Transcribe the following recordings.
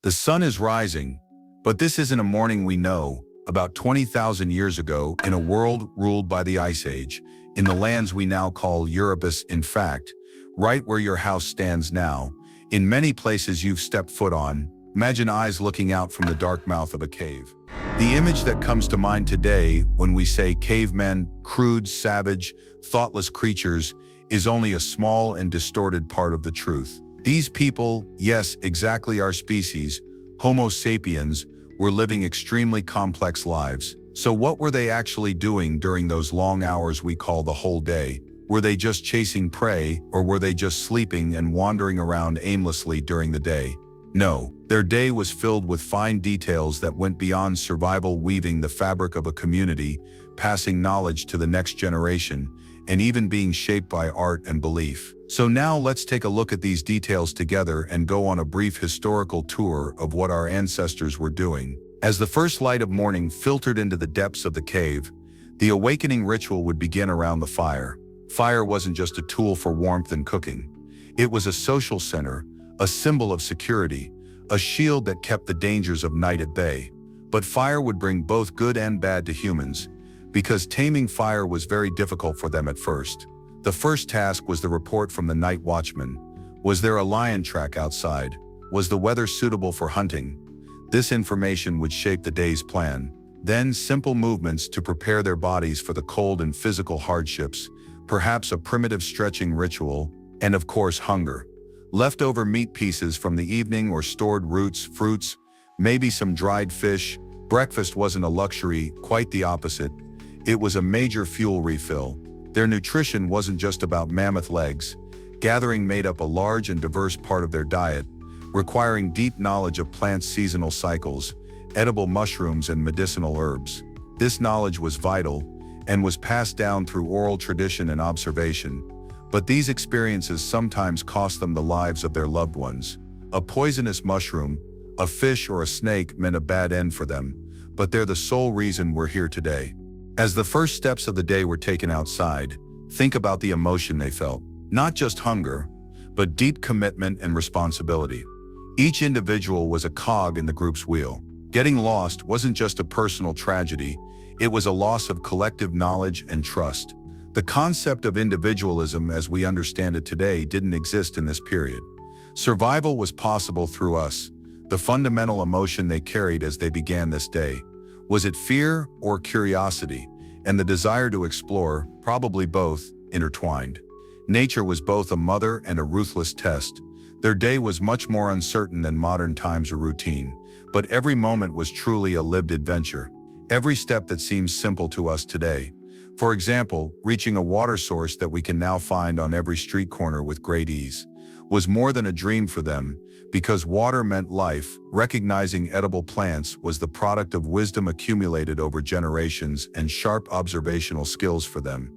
The sun is rising, but this isn't a morning we know. About 20,000 years ago, in a world ruled by the Ice Age, in the lands we now call Euripus, in fact, right where your house stands now, in many places you've stepped foot on, imagine eyes looking out from the dark mouth of a cave. The image that comes to mind today when we say cavemen, crude, savage, thoughtless creatures, is only a small and distorted part of the truth. These people, yes, exactly our species, Homo sapiens, were living extremely complex lives. So what were they actually doing during those long hours we call the whole day? Were they just chasing prey, or were they just sleeping and wandering around aimlessly during the day? No, their day was filled with fine details that went beyond survival, weaving the fabric of a community, passing knowledge to the next generation, and even being shaped by art and belief. So now let's take a look at these details together and go on a brief historical tour of what our ancestors were doing. As the first light of morning filtered into the depths of the cave, the awakening ritual would begin around the fire. Fire wasn't just a tool for warmth and cooking. It was a social center, a symbol of security, a shield that kept the dangers of night at bay. But fire would bring both good and bad to humans, because taming fire was very difficult for them at first. The first task was the report from the night watchman. Was there a lion track outside? Was the weather suitable for hunting? This information would shape the day's plan. Then simple movements to prepare their bodies for the cold and physical hardships, perhaps a primitive stretching ritual, and of course hunger. Leftover meat pieces from the evening or stored roots, fruits, maybe some dried fish. Breakfast wasn't a luxury, quite the opposite. It was a major fuel refill. Their nutrition wasn't just about mammoth legs. Gathering made up a large and diverse part of their diet, requiring deep knowledge of plants' seasonal cycles, edible mushrooms and medicinal herbs. This knowledge was vital and was passed down through oral tradition and observation. But these experiences sometimes cost them the lives of their loved ones. A poisonous mushroom, a fish or a snake meant a bad end for them, but they're the sole reason we're here today. As the first steps of the day were taken outside, think about the emotion they felt. Not just hunger, but deep commitment and responsibility. Each individual was a cog in the group's wheel. Getting lost wasn't just a personal tragedy, it was a loss of collective knowledge and trust. The concept of individualism as we understand it today didn't exist in this period. Survival was possible through us. The fundamental emotion they carried as they began this day. Was it fear or curiosity? And the desire to explore, probably both, intertwined. Nature was both a mother and a ruthless test. Their day was much more uncertain than modern times or routine, but every moment was truly a lived adventure. Every step that seems simple to us today. For example, reaching a water source that we can now find on every street corner with great ease, was more than a dream for them, because water meant life. Recognizing edible plants was the product of wisdom accumulated over generations and sharp observational skills for them.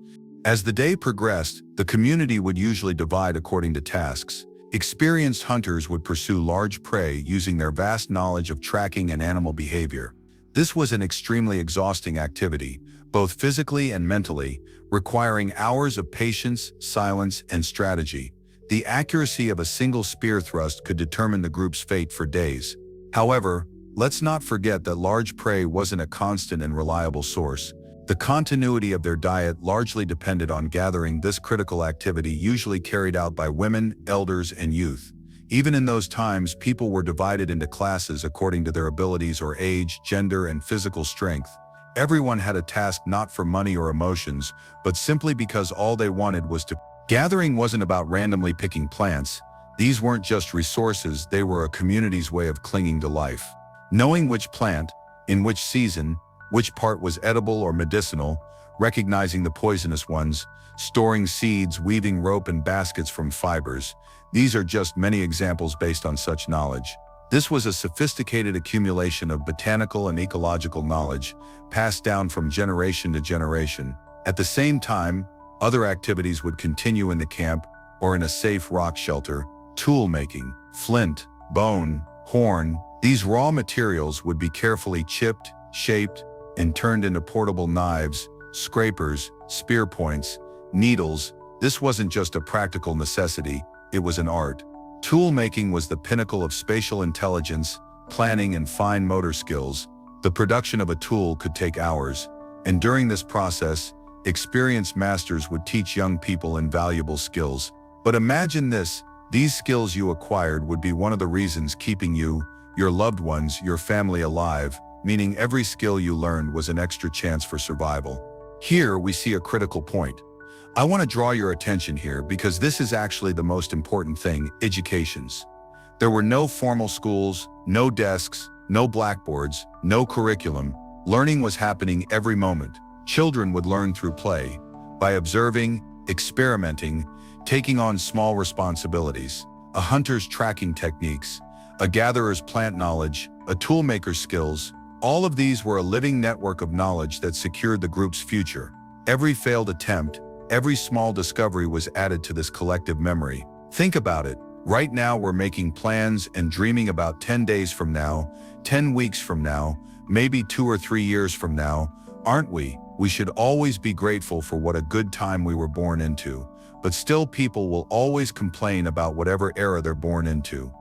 As the day progressed, the community would usually divide according to tasks. Experienced hunters would pursue large prey using their vast knowledge of tracking and animal behavior. This was an extremely exhausting activity, both physically and mentally, requiring hours of patience, silence, and strategy. The accuracy of a single spear thrust could determine the group's fate for days. However, let's not forget that large prey wasn't a constant and reliable source. The continuity of their diet largely depended on gathering. This critical activity usually carried out by women, elders, and youth. Even in those times, people were divided into classes according to their abilities or age, gender, and physical strength. Everyone had a task not for money or emotions, but simply because all they wanted was to. Gathering wasn't about randomly picking plants. These weren't just resources, they were a community's way of clinging to life. Knowing which plant, in which season, which part was edible or medicinal, recognizing the poisonous ones, storing seeds, weaving rope and baskets from fibers. These are just many examples based on such knowledge. This was a sophisticated accumulation of botanical and ecological knowledge, passed down from generation to generation. At the same time, other activities would continue in the camp or in a safe rock shelter. Tool making, flint, bone, horn. These raw materials would be carefully chipped, shaped, and turned into portable knives, scrapers, spear points, needles. This wasn't just a practical necessity, it was an art. Tool making was the pinnacle of spatial intelligence, planning, and fine motor skills. The production of a tool could take hours, and during this process, experienced masters would teach young people invaluable skills. But imagine this, these skills you acquired would be one of the reasons keeping you, your loved ones, your family alive, meaning every skill you learned was an extra chance for survival. Here we see a critical point. I want to draw your attention here because this is actually the most important thing: educations. There were no formal schools, no desks, no blackboards, no curriculum. Learning was happening every moment. Children would learn through play, by observing, experimenting, taking on small responsibilities. A hunter's tracking techniques, a gatherer's plant knowledge, a toolmaker's skills. All of these were a living network of knowledge that secured the group's future. Every failed attempt, every small discovery was added to this collective memory. Think about it. Right now we're making plans and dreaming about 10 days from now, 10 weeks from now, maybe 2 or 3 years from now, aren't we? We should always be grateful for what a good time we were born into. But still, people will always complain about whatever era they're born into.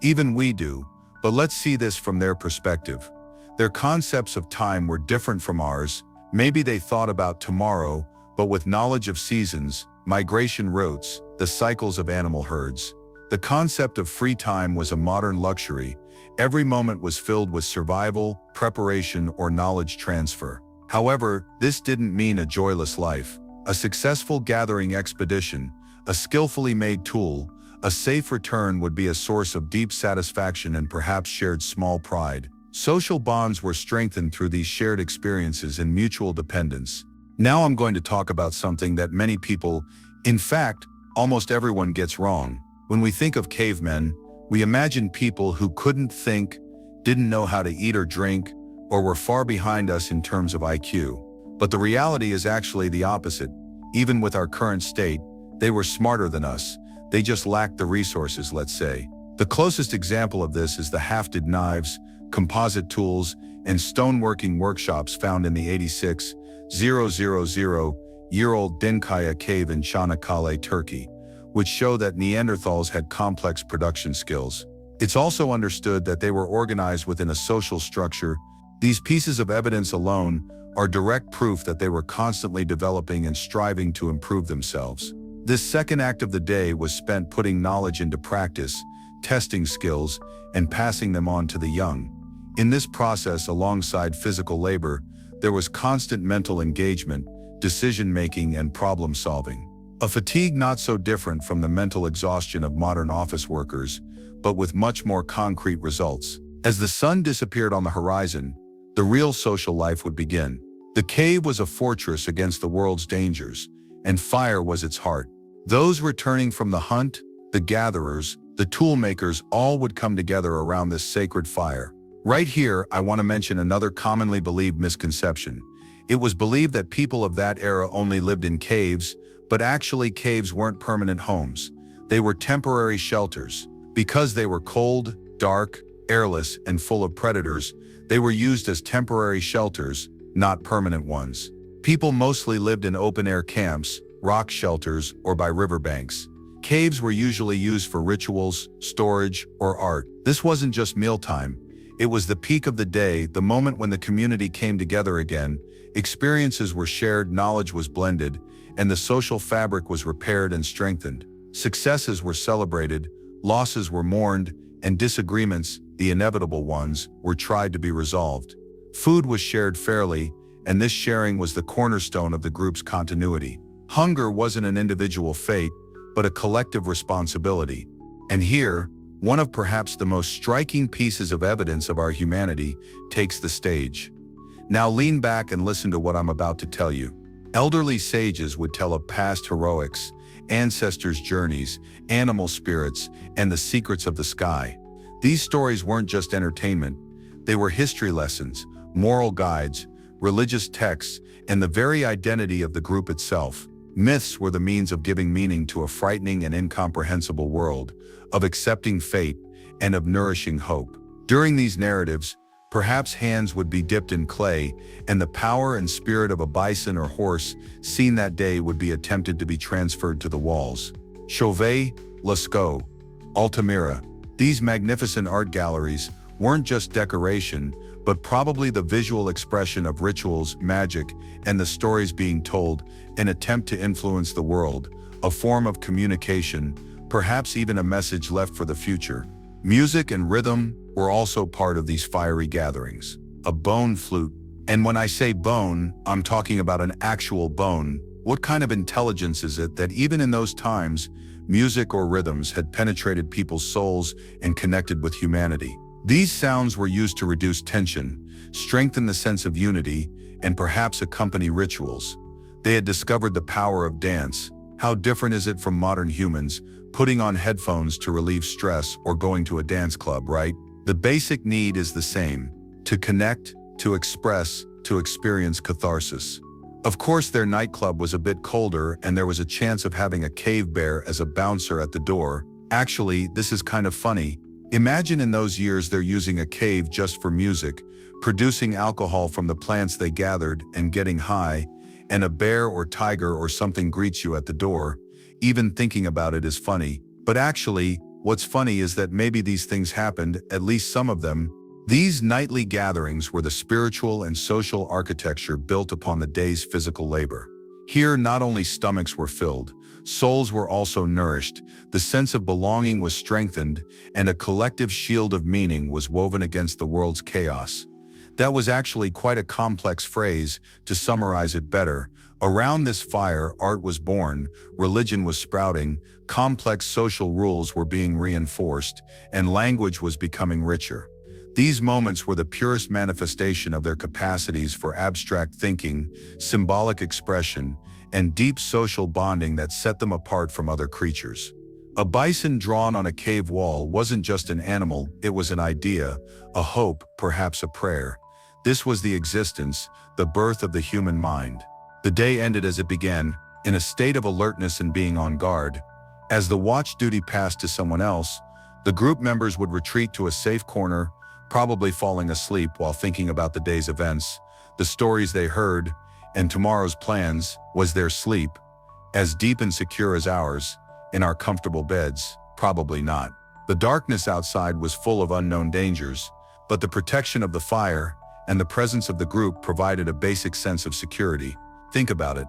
Even we do. But let's see this from their perspective. Their concepts of time were different from ours. Maybe they thought about tomorrow, but with knowledge of seasons, migration routes, the cycles of animal herds. The concept of free time was a modern luxury. Every moment was filled with survival, preparation, or knowledge transfer. However, this didn't mean a joyless life. A successful gathering expedition, a skillfully made tool, a safe return would be a source of deep satisfaction and perhaps shared small pride. Social bonds were strengthened through these shared experiences and mutual dependence. Now I'm going to talk about something that many people, in fact, almost everyone gets wrong. When we think of cavemen, we imagine people who couldn't think, didn't know how to eat or drink, or were far behind us in terms of IQ. But the reality is actually the opposite. Even with our current state, they were smarter than us. They just lacked the resources, let's say. The closest example of this is the hafted knives, composite tools, and stoneworking workshops found in the 86,000-year-old Dinkaya cave in Çanakkale, Turkey, which show that Neanderthals had complex production skills. It's also understood that they were organized within a social structure. These pieces of evidence alone are direct proof that they were constantly developing and striving to improve themselves. This second act of the day was spent putting knowledge into practice, testing skills, and passing them on to the young. In this process, alongside physical labor, there was constant mental engagement, decision-making, and problem-solving. A fatigue not so different from the mental exhaustion of modern office workers, but with much more concrete results. As the sun disappeared on the horizon, the real social life would begin. The cave was a fortress against the world's dangers, and fire was its heart. Those returning from the hunt, the gatherers, the toolmakers, all would come together around this sacred fire. Right here, I want to mention another commonly believed misconception. It was believed that people of that era only lived in caves, but actually caves weren't permanent homes. They were temporary shelters. Because they were cold, dark, airless, and full of predators, they were used as temporary shelters, not permanent ones. People mostly lived in open-air camps, rock shelters, or by riverbanks. Caves were usually used for rituals, storage, or art. This wasn't just mealtime. It was the peak of the day, the moment when the community came together again. Experiences were shared, knowledge was blended, and the social fabric was repaired and strengthened. Successes were celebrated, losses were mourned, and disagreements, the inevitable ones, were tried to be resolved. Food was shared fairly, and this sharing was the cornerstone of the group's continuity. Hunger wasn't an individual fate, but a collective responsibility. And here, one of perhaps the most striking pieces of evidence of our humanity takes the stage. Now lean back and listen to what I'm about to tell you. Elderly sages would tell of past heroics, ancestors' journeys, animal spirits, and the secrets of the sky. These stories weren't just entertainment. They were history lessons, moral guides, religious texts, and the very identity of the group itself. Myths were the means of giving meaning to a frightening and incomprehensible world, of accepting fate, and of nourishing hope. During these narratives, perhaps hands would be dipped in clay, and the power and spirit of a bison or horse seen that day would be attempted to be transferred to the walls. Chauvet, Lascaux, Altamira, these magnificent art galleries weren't just decoration, but probably the visual expression of rituals, magic, and the stories being told, an attempt to influence the world, a form of communication, perhaps even a message left for the future. Music and rhythm were also part of these fiery gatherings. A bone flute. And when I say bone, I'm talking about an actual bone. What kind of intelligence is it that even in those times, music or rhythms had penetrated people's souls and connected with humanity? These sounds were used to reduce tension, strengthen the sense of unity, and perhaps accompany rituals. They had discovered the power of dance. How different is it from modern humans, putting on headphones to relieve stress or going to a dance club, right? The basic need is the same: to connect, to express, to experience catharsis. Of course, their nightclub was a bit colder and there was a chance of having a cave bear as a bouncer at the door. Actually, this is kind of funny. Imagine in those years they're using a cave just for music, producing alcohol from the plants they gathered and getting high, and a bear or tiger or something greets you at the door. Even thinking about it is funny. But actually, what's funny is that maybe these things happened, at least some of them. These nightly gatherings were the spiritual and social architecture built upon the day's physical labor. Here, not only stomachs were filled, souls were also nourished, the sense of belonging was strengthened, and a collective shield of meaning was woven against the world's chaos. That was actually quite a complex phrase. To summarize it better, around this fire, art was born, religion was sprouting, complex social rules were being reinforced, and language was becoming richer. These moments were the purest manifestation of their capacities for abstract thinking, symbolic expression, and deep social bonding that set them apart from other creatures. A bison drawn on a cave wall wasn't just an animal, it was an idea, a hope, perhaps a prayer. This was the existence, the birth of the human mind. The day ended as it began, in a state of alertness and being on guard. As the watch duty passed to someone else, the group members would retreat to a safe corner, probably falling asleep while thinking about the day's events, the stories they heard, and tomorrow's plans. Was their sleep as deep and secure as ours, in our comfortable beds? Probably not. The darkness outside was full of unknown dangers, but the protection of the fire and the presence of the group provided a basic sense of security. Think about it.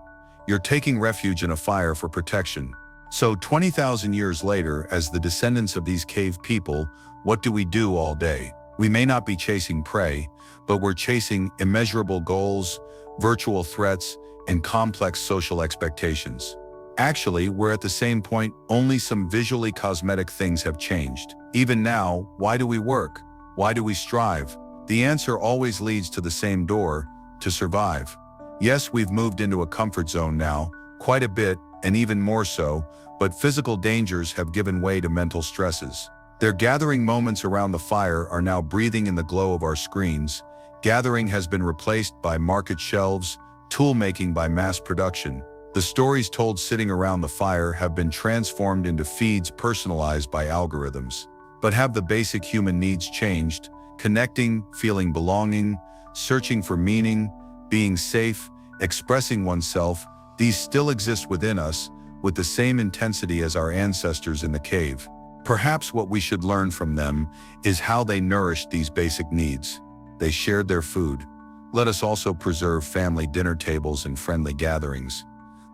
You're taking refuge in a fire for protection. So 20,000 years later, as the descendants of these cave people, what do we do all day? We may not be chasing prey, but we're chasing immeasurable goals, virtual threats, and complex social expectations. Actually, we're at the same point, only some visually cosmetic things have changed. Even now, why do we work? Why do we strive? The answer always leads to the same door: to survive. Yes, we've moved into a comfort zone now, quite a bit, and even more so, but physical dangers have given way to mental stresses. Their gathering moments around the fire are now breathing in the glow of our screens. Gathering has been replaced by market shelves, tool-making by mass production. The stories told sitting around the fire have been transformed into feeds personalized by algorithms. But have the basic human needs changed? Connecting, feeling belonging, searching for meaning, being safe, expressing oneself, these still exist within us, with the same intensity as our ancestors in the cave. Perhaps what we should learn from them is how they nourished these basic needs. They shared their food. Let us also preserve family dinner tables and friendly gatherings.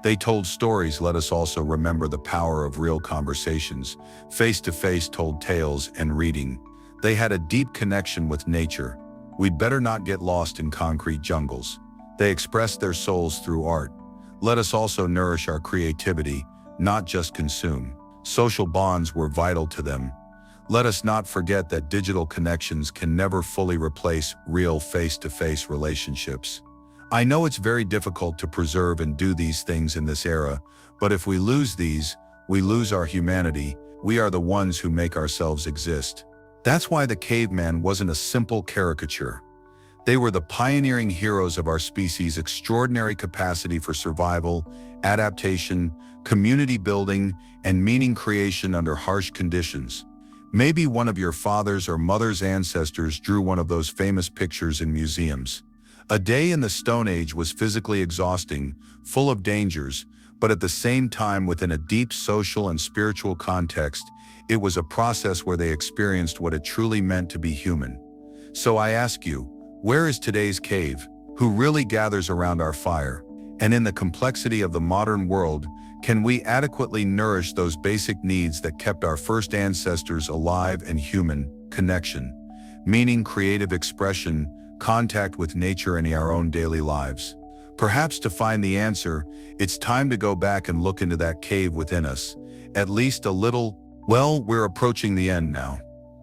They told stories. Let us also remember the power of real conversations, face-to-face told tales and reading. They had a deep connection with nature. We'd better not get lost in concrete jungles. They expressed their souls through art. Let us also nourish our creativity, not just consume. Social bonds were vital to them. Let us not forget that digital connections can never fully replace real face-to-face relationships. I know it's very difficult to preserve and do these things in this era, but if we lose these, we lose our humanity. We are the ones who make ourselves exist. That's why the caveman wasn't a simple caricature. They were the pioneering heroes of our species' extraordinary capacity for survival, adaptation, community building, and meaning creation under harsh conditions. Maybe one of your father's or mother's ancestors drew one of those famous pictures in museums. A day in the Stone Age was physically exhausting, full of dangers, but at the same time within a deep social and spiritual context, It was a process where they experienced what it truly meant to be human. So I ask you, where is today's cave? Who really gathers around our fire? And in the complexity of the modern world, can we adequately nourish those basic needs that kept our first ancestors alive and human? Connection, meaning, creative expression, contact with nature in our own daily lives. Perhaps to find the answer, it's time to go back and look into that cave within us, at least a little. Well, we're approaching the end now.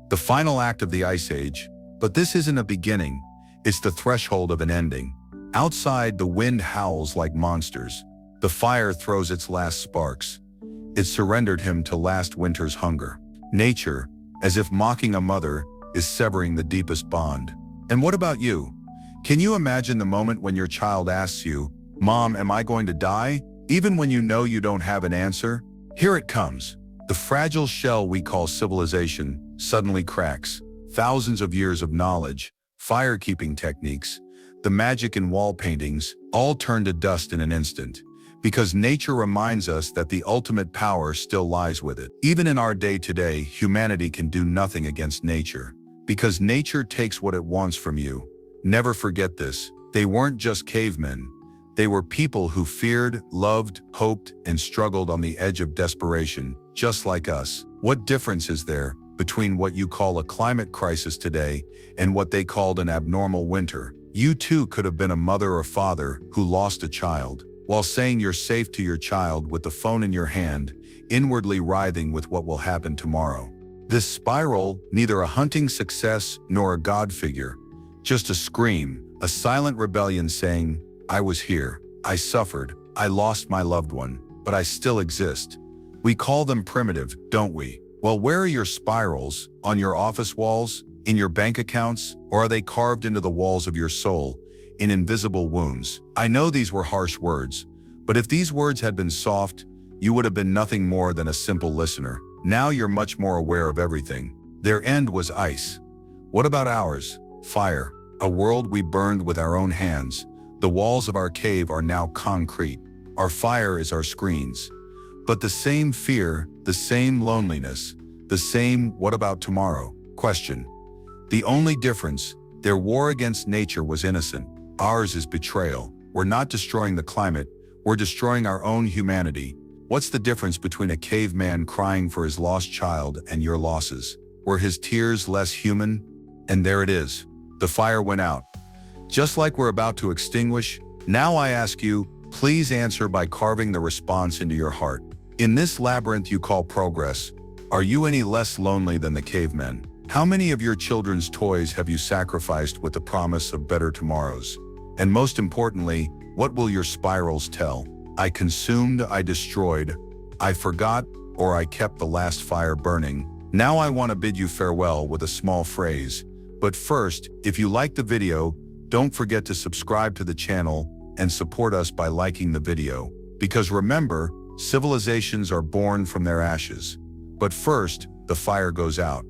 The final act of the Ice Age, but this isn't a beginning, it's the threshold of an ending. Outside, the wind howls like monsters. The fire throws its last sparks. It surrendered him to last winter's hunger. Nature, as if mocking a mother, is severing the deepest bond. And what about you? Can you imagine the moment when your child asks you, "Mom, am I going to die?" Even when you know you don't have an answer? Here it comes. The fragile shell we call civilization suddenly cracks. Thousands of years of knowledge, fire-keeping techniques, the magic in wall paintings, all turn to dust in an instant. Because nature reminds us that the ultimate power still lies with it. Even in our day-to-day, humanity can do nothing against nature. Because nature takes what it wants from you. Never forget this. They weren't just cavemen. They were people who feared, loved, hoped, and struggled on the edge of desperation, just like us. What difference is there between what you call a climate crisis today and what they called an abnormal winter? You too could have been a mother or father who lost a child, while saying you're safe to your child with the phone in your hand, inwardly writhing with what will happen tomorrow. This spiral, neither a hunting success nor a God figure, just a scream, a silent rebellion saying, "I was here, I suffered, I lost my loved one, but I still exist." We call them primitive, don't we? Well, where are your spirals? On your office walls? In your bank accounts? Or are they carved into the walls of your soul, in invisible wounds? I know these were harsh words, but if these words had been soft, you would have been nothing more than a simple listener. Now you're much more aware of everything. Their end was ice. What about ours? Fire. A world we burned with our own hands. The walls of our cave are now concrete. Our fire is our screens. But the same fear, the same loneliness, the same "what about tomorrow?" question. The only difference, their war against nature was innocent. Ours is betrayal. We're not destroying the climate, we're destroying our own humanity. What's the difference between a caveman crying for his lost child and your losses? Were his tears less human? And there it is. The fire went out. Just like we're about to extinguish, now I ask you, please answer by carving the response into your heart. In this labyrinth you call progress, are you any less lonely than the cavemen? How many of your children's toys have you sacrificed with the promise of better tomorrows? And most importantly, what will your spirals tell? I consumed, I destroyed, I forgot, or I kept the last fire burning. Now I want to bid you farewell with a small phrase. But first, if you liked the video, don't forget to subscribe to the channel and support us by liking the video. Because remember, civilizations are born from their ashes. But first, the fire goes out.